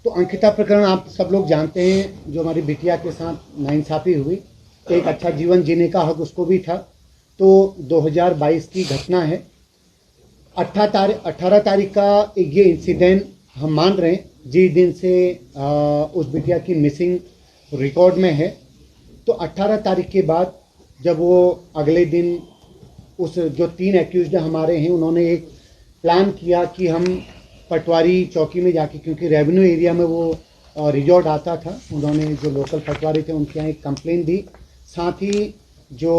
तो अंकिता प्रकरण आप सब लोग जानते हैं, जो हमारी बिटिया के साथ नाइंसाफ़ी हुई, एक अच्छा जीवन जीने का हक उसको भी था। तो 2022 की घटना है। 18 तारीख का ये इंसिडेंट हम मान रहे हैं, जिस दिन से उस बिटिया की मिसिंग रिकॉर्ड में है। तो 18 तारीख के बाद जब वो अगले दिन उस जो 3 एक्यूज्ड हमारे हैं, उन्होंने एक प्लान किया कि हम पटवारी चौकी में जाके, क्योंकि रेवेन्यू एरिया में वो रिजॉर्ट आता था, उन्होंने जो लोकल पटवारी थे उनके यहाँ एक कंप्लेंट दी। साथ ही जो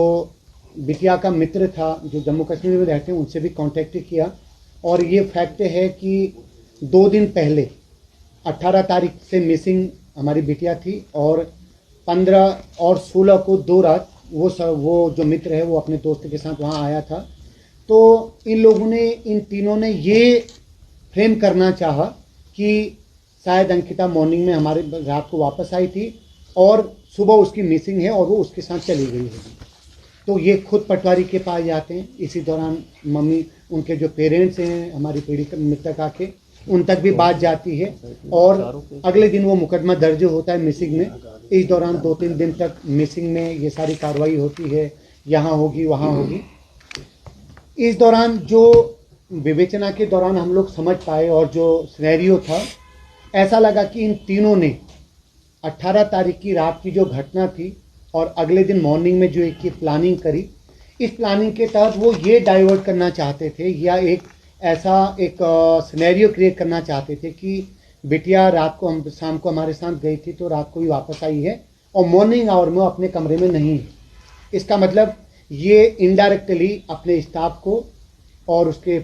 बिटिया का मित्र था जो जम्मू कश्मीर में रहते हैं, उनसे भी कांटेक्ट किया। और ये फैक्ट है कि 2 दिन पहले 18 तारीख से मिसिंग हमारी बिटिया थी, और 15 और 16 को 2 रात वो जो मित्र है वो अपने दोस्त के साथ वहाँ आया था। तो इन तीनों ने ये फ्रेम करना चाहा कि शायद अंकिता मॉर्निंग में हमारे रात को वापस आई थी और सुबह उसकी मिसिंग है और वो उसके साथ चली गई है। तो ये खुद पटवारी के पास जाते हैं। इसी दौरान मम्मी, उनके जो पेरेंट्स हैं हमारी पीड़ित मृतका के, उन तक भी बात जाती है, और अगले दिन वो मुकदमा दर्ज होता है मिसिंग में। इस दौरान 2-3 दिन तक मिसिंग में ये सारी कार्रवाई होती है, यहाँ होगी वहाँ होगी। इस दौरान जो विवेचना के दौरान हम लोग समझ पाए और जो सिनेरियो था, ऐसा लगा कि इन तीनों ने 18 तारीख की रात की जो घटना थी और अगले दिन मॉर्निंग में जो एक प्लानिंग करी, इस प्लानिंग के तहत वो ये डाइवर्ट करना चाहते थे या एक ऐसा एक सिनेरियो क्रिएट करना चाहते थे कि बिटिया रात को शाम को हमारे साथ गई थी, तो रात को ही वापस आई है और मॉर्निंग आवर में अपने कमरे में नहीं है। इसका मतलब ये इनडायरेक्टली अपने स्टाफ को और उसके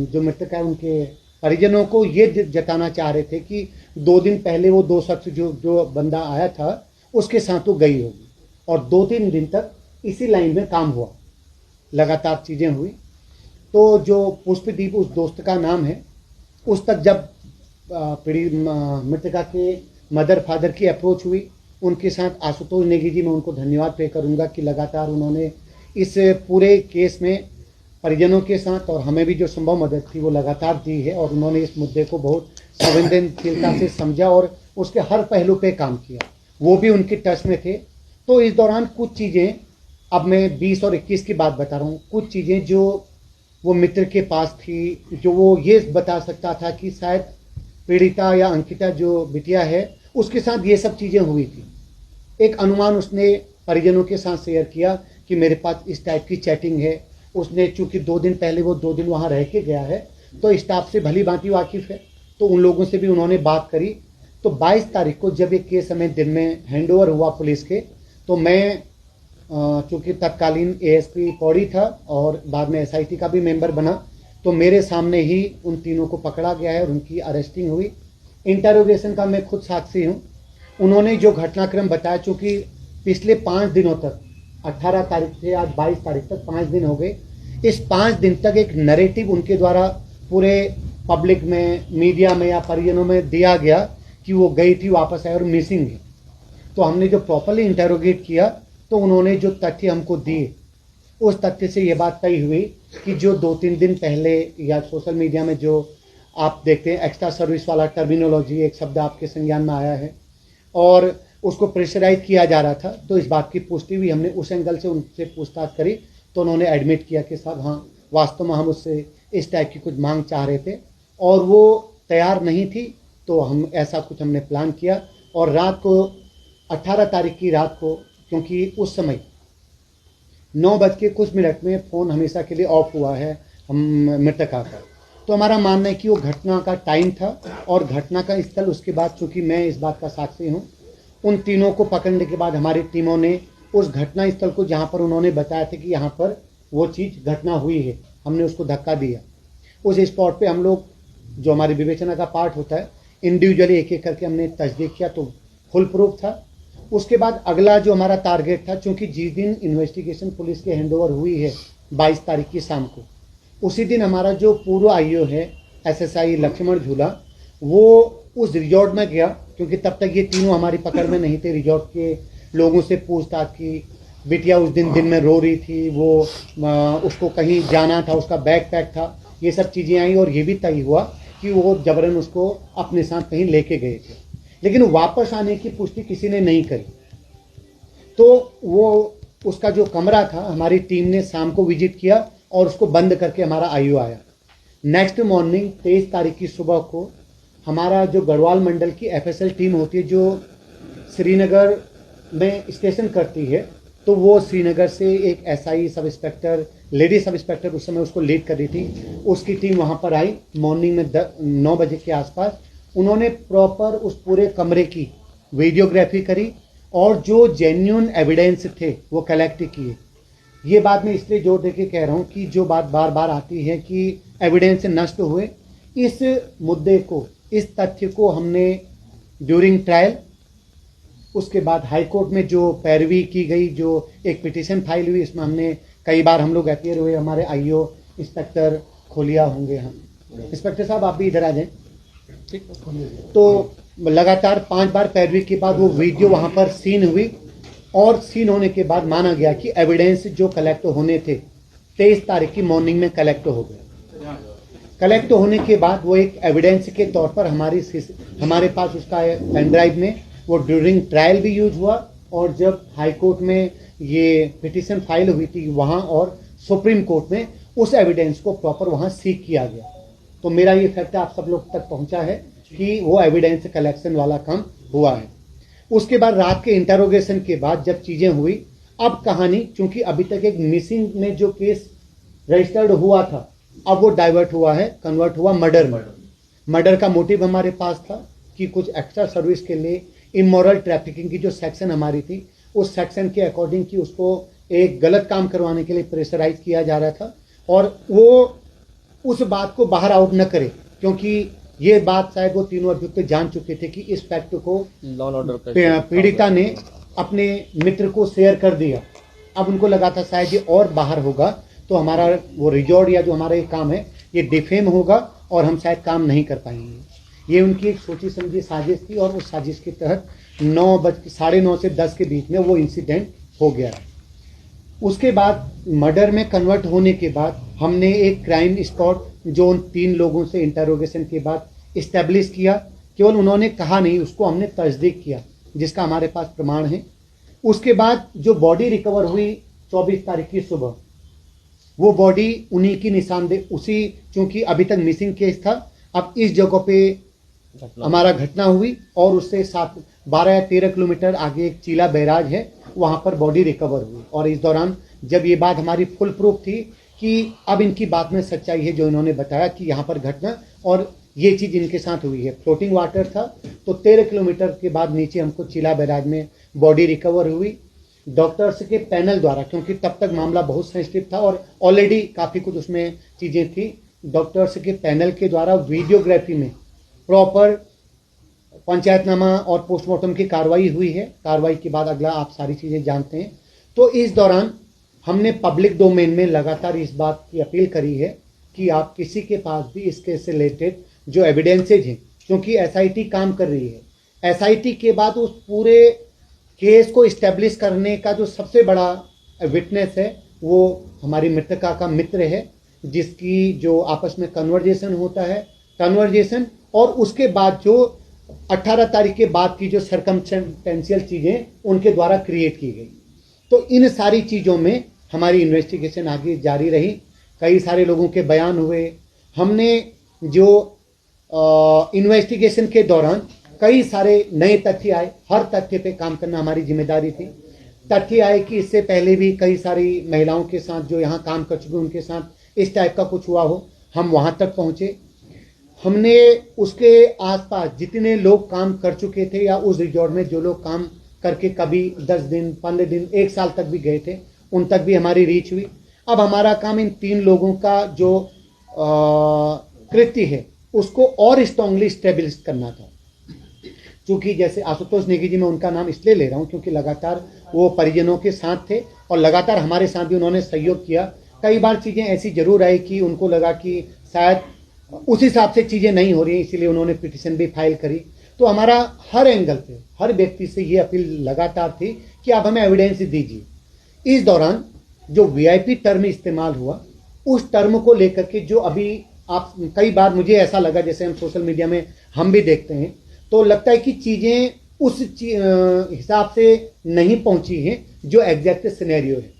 जो मृतक है उनके परिजनों को ये जताना चाह रहे थे कि 2 दिन पहले वो 2 शख्स जो बंदा आया था उसके साथ वो गई होगी। और 2-3 दिन तक इसी लाइन में काम हुआ, लगातार चीज़ें हुई। तो जो पुष्पदीप उस दोस्त का नाम है, उस तक जब पीड़ित मृतका के मदर फादर की अप्रोच हुई, उनके साथ आशुतोष नेगी जी, मैं उनको धन्यवाद पे करूँगा कि लगातार उन्होंने इस पूरे केस में परिजनों के साथ और हमें भी जो संभव मदद थी वो लगातार दी है, और उन्होंने इस मुद्दे को बहुत संवेदनशीलता से समझा और उसके हर पहलू पे काम किया। वो भी उनके टच में थे। तो इस दौरान कुछ चीज़ें, अब मैं 20 और 21 की बात बता रहा हूँ, कुछ चीज़ें जो वो मित्र के पास थी, जो वो ये बता सकता था कि शायद पीड़िता या अंकिता जो बिटिया है उसके साथ ये सब चीज़ें हुई थी। एक अनुमान उसने परिजनों के साथ शेयर किया कि मेरे पास इस टाइप की चैटिंग है। उसने चूंकि 2 दिन पहले वो 2 दिन वहाँ रह के गया है, तो स्टाफ से भली भांति वाकिफ़ है, तो उन लोगों से भी उन्होंने बात करी। तो 22 तारीख को जब ये केस हमें दिन में हैंडओवर हुआ पुलिस के, तो मैं चूँकि तत्कालीन ASP पौड़ी था और बाद में SIT का भी मेंबर बना, तो मेरे सामने ही उन तीनों को पकड़ा गया है और उनकी अरेस्टिंग हुई। इंटरोगेशन का मैं खुद साक्षी हूँ। उन्होंने जो घटनाक्रम बताया, चूँकि पिछले 5 दिनों तक, 18 तारीख से आज 22 तारीख तक 5 दिन हो गए, इस 5 दिन तक एक नैरेटिव उनके द्वारा पूरे पब्लिक में, मीडिया में या परिजनों में दिया गया कि वो गई थी, वापस आई और मिसिंग है। तो हमने जो प्रॉपरली इंटेरोगेट किया, तो उन्होंने जो तथ्य हमको दिए, उस तथ्य से ये बात तय हुई कि जो 2-3 दिन पहले या सोशल मीडिया में जो आप देखते हैं एक्स्ट्रा सर्विस वाला टर्मिनोलॉजी, एक शब्द आपके संज्ञान में आया है और उसको प्रेशराइज किया जा रहा था, तो इस बात की पुष्टि भी हमने उस एंगल से उनसे पूछताछ करी, तो उन्होंने एडमिट किया कि साहब हाँ, वास्तव में हम उससे इस टाइप की कुछ मांग चाह रहे थे और वो तैयार नहीं थी। तो हम ऐसा कुछ हमने प्लान किया और रात को 18 तारीख की रात को, क्योंकि उस समय 9 बज के कुछ मिनट में फ़ोन हमेशा के लिए ऑफ हुआ है हम मृतका का, तो हमारा मानना है कि वो घटना का टाइम था और घटना का स्थल। उसके बाद चूँकि मैं इस बात का साक्षी हूँ, उन तीनों को पकड़ने के बाद हमारी टीमों ने उस घटना स्थल को, जहाँ पर उन्होंने बताया था कि यहाँ पर वो चीज़ घटना हुई है, हमने उसको धक्का दिया। उस स्पॉट पे हम लोग, जो हमारी विवेचना का पार्ट होता है, इंडिविजुअली एक एक करके हमने तस्दीक किया, तो फुल प्रूफ था। उसके बाद अगला जो हमारा टारगेट था, चूँकि जिस दिन इन्वेस्टिगेशन पुलिस के हैंडओवर हुई है 22 तारीख की शाम को, उसी दिन हमारा जो पूर्व IO है SSI लक्ष्मण झूला, वो उस रिजॉर्ट में गया, क्योंकि तब तक ये तीनों हमारी पकड़ में नहीं थे। रिजॉर्ट के लोगों से पूछताछ की, बिटिया उस दिन में रो रही थी, वो उसको कहीं जाना था, उसका बैग पैक था, ये सब चीज़ें आई और ये भी तय हुआ कि कि वो जबरन उसको अपने साथ कहीं लेके गए थे, लेकिन वापस आने की पुष्टि किसी ने नहीं करी। तो वो उसका जो कमरा था हमारी टीम ने शाम को विजिट किया और उसको बंद करके हमारा आईओ आया। नेक्स्ट मॉर्निंग 23 तारीख की सुबह को हमारा जो गढ़वाल मंडल की एफएसएल टीम होती है जो श्रीनगर में स्टेशन करती है, तो वो श्रीनगर से एक SI sub inspector, lady sub inspector उस समय उसको लीड कर रही थी, उसकी टीम वहाँ पर आई मॉर्निंग में 9 बजे के आसपास। उन्होंने प्रॉपर उस पूरे कमरे की वीडियोग्राफी करी और जो जेन्युइन एविडेंस थे वो कलेक्ट किए। ये बात मैं इसलिए जोर देके कह रहा हूँ कि जो बात बार बार आती है कि एविडेंस नष्ट हुए, इस मुद्दे को, इस तथ्य को हमने ड्यूरिंग ट्रायल, उसके बाद हाई कोर्ट में जो पैरवी की गई, जो एक पिटीशन फाइल हुई, इसमें हमने कई बार हम लोग अपीयर हुए, हमारे आईओ इंस्पेक्टर खोलिया होंगे, हम इंस्पेक्टर साहब आप भी इधर आ जाएं। तो लगातार 5 बार पैरवी के बाद वो वीडियो वहाँ पर सीन हुई और सीन होने के बाद माना गया कि एविडेंस जो कलेक्ट होने थे 23 तारीख की मॉर्निंग में कलेक्ट हो गए। कलेक्ट होने के बाद वो एक एविडेंस के तौर पर हमारे पास उसका पेन ड्राइव में वो ड्यूरिंग ट्रायल भी यूज हुआ और जब हाई कोर्ट में ये पिटीशन फाइल हुई थी वहाँ और सुप्रीम कोर्ट में उस एविडेंस को प्रॉपर वहाँ सीक किया गया। तो मेरा ये फैक्ट आप सब लोग तक पहुँचा है कि वो एविडेंस कलेक्शन वाला काम हुआ है। उसके बाद रात के इंटरोगेशन के बाद जब चीज़ें हुई, अब कहानी, चूंकि अभी तक एक मिसिंग में जो केस रजिस्टर्ड हुआ था अब वो डाइवर्ट हुआ है, कन्वर्ट हुआ मर्डर में। मर्डर का मोटिव हमारे पास था कि कुछ एक्स्ट्रा सर्विस के लिए इमोरल ट्रैफिकिंग की जो सेक्शन हमारी थी उस सेक्शन के अकॉर्डिंग की उसको एक गलत काम करवाने के लिए प्रेशराइज किया जा रहा था और वो उस बात को बाहर आउट न करे, क्योंकि ये बात शायद वो तीनों अभियुक्त जान चुके थे कि इस फैक्ट को पीड़िता ने अपने मित्र को शेयर कर दिया। अब उनको लगा था शायद ये और बाहर होगा तो हमारा वो रिजॉर्ट या जो हमारा ये काम है ये डिफेम होगा और हम शायद काम नहीं कर पाएंगे। ये उनकी एक सोची समझी साजिश थी और उस साजिश के तहत 9:30 से 10 के बीच में वो इंसिडेंट हो गया। उसके बाद मर्डर में कन्वर्ट होने के बाद हमने एक क्राइम स्पॉट जो उन 3 लोगों से इंटरोगेशन के बाद इस्टेब्लिश किया, केवल उन्होंने कहा नहीं, उसको हमने तस्दीक किया जिसका हमारे पास प्रमाण है। उसके बाद जो बॉडी रिकवर हुई 24 तारीख की सुबह, वो बॉडी उन्हीं की निशानदेही, उसी, चूंकि अभी तक मिसिंग केस था, अब इस जगह पे हमारा घटना हुई और उससे 12 या 13 किलोमीटर आगे एक चीला बैराज है, वहाँ पर बॉडी रिकवर हुई। और इस दौरान जब ये बात हमारी फुल प्रूफ थी कि अब इनकी बात में सच्चाई है जो इन्होंने बताया कि यहाँ पर घटना और ये चीज़ इनके साथ हुई है, फ्लोटिंग वाटर था, तो 13 किलोमीटर के बाद नीचे हमको चीला बैराज में बॉडी रिकवर हुई। डॉक्टर्स के पैनल द्वारा, क्योंकि तब तक मामला बहुत सेंसिटिव था और ऑलरेडी काफ़ी कुछ उसमें चीज़ें थी, डॉक्टर्स के पैनल के द्वारा वीडियोग्राफी में प्रॉपर पंचायतनामा और पोस्टमार्टम की कार्रवाई हुई है। कार्रवाई के बाद अगला आप सारी चीज़ें जानते हैं। तो इस दौरान हमने पब्लिक डोमेन में लगातार इस बात की अपील करी है कि आप किसी के पास भी इस केस से रिलेटेड जो एविडेंसेज हैं, क्योंकि एसआईटी काम कर रही है, एसआईटी के बाद उस पूरे केस को इस्टेब्लिश करने का जो सबसे बड़ा विटनेस है वो हमारी मृतका का मित्र है, जिसकी जो आपस में कन्वर्जेशन होता है, कन्वर्जेशन और उसके बाद जो 18 तारीख के बाद की जो सर्कमस्टेंशियल चीज़ें उनके द्वारा क्रिएट की गई। तो इन सारी चीज़ों में हमारी इन्वेस्टिगेशन आगे जारी रही, कई सारे लोगों के बयान हुए। हमने जो इन्वेस्टिगेशन के दौरान कई सारे नए तथ्य आए, हर तथ्य पे काम करना हमारी जिम्मेदारी थी। तथ्य आए कि इससे पहले भी कई सारी महिलाओं के साथ जो यहाँ काम कर चुके उनके साथ इस टाइप का कुछ हुआ हो, हम वहाँ तक पहुँचे। हमने उसके आसपास जितने लोग काम कर चुके थे या उस रिजॉर्ट में जो लोग काम करके कभी 10 दिन, 15 दिन, 1 साल तक भी गए थे, उन तक भी हमारी रीच हुई। अब हमारा काम इन 3 लोगों का जो कृत्य है उसको और स्ट्रांगली स्टेब्लिश करना था। क्योंकि जैसे आशुतोष नेगी जी, मैं उनका नाम इसलिए ले रहा हूँ क्योंकि लगातार वो परिजनों के साथ थे और लगातार हमारे साथ भी उन्होंने सहयोग किया। कई बार चीज़ें ऐसी जरूर आई कि उनको लगा कि शायद उस हिसाब से चीज़ें नहीं हो रही हैं, इसीलिए उन्होंने पिटीशन भी फाइल करी। तो हमारा हर एंगल से, हर व्यक्ति से ये अपील लगातार थी कि आप हमें एविडेंस दीजिए। इस दौरान जो वीआईपी टर्म इस्तेमाल हुआ, उस टर्म को लेकर के जो अभी आप कई बार मुझे ऐसा लगा, जैसे हम सोशल मीडिया में हम भी देखते हैं, तो लगता है कि चीज़ें उस हिसाब से नहीं पहुंची हैं जो एग्जैक्ट सिनेरियो है।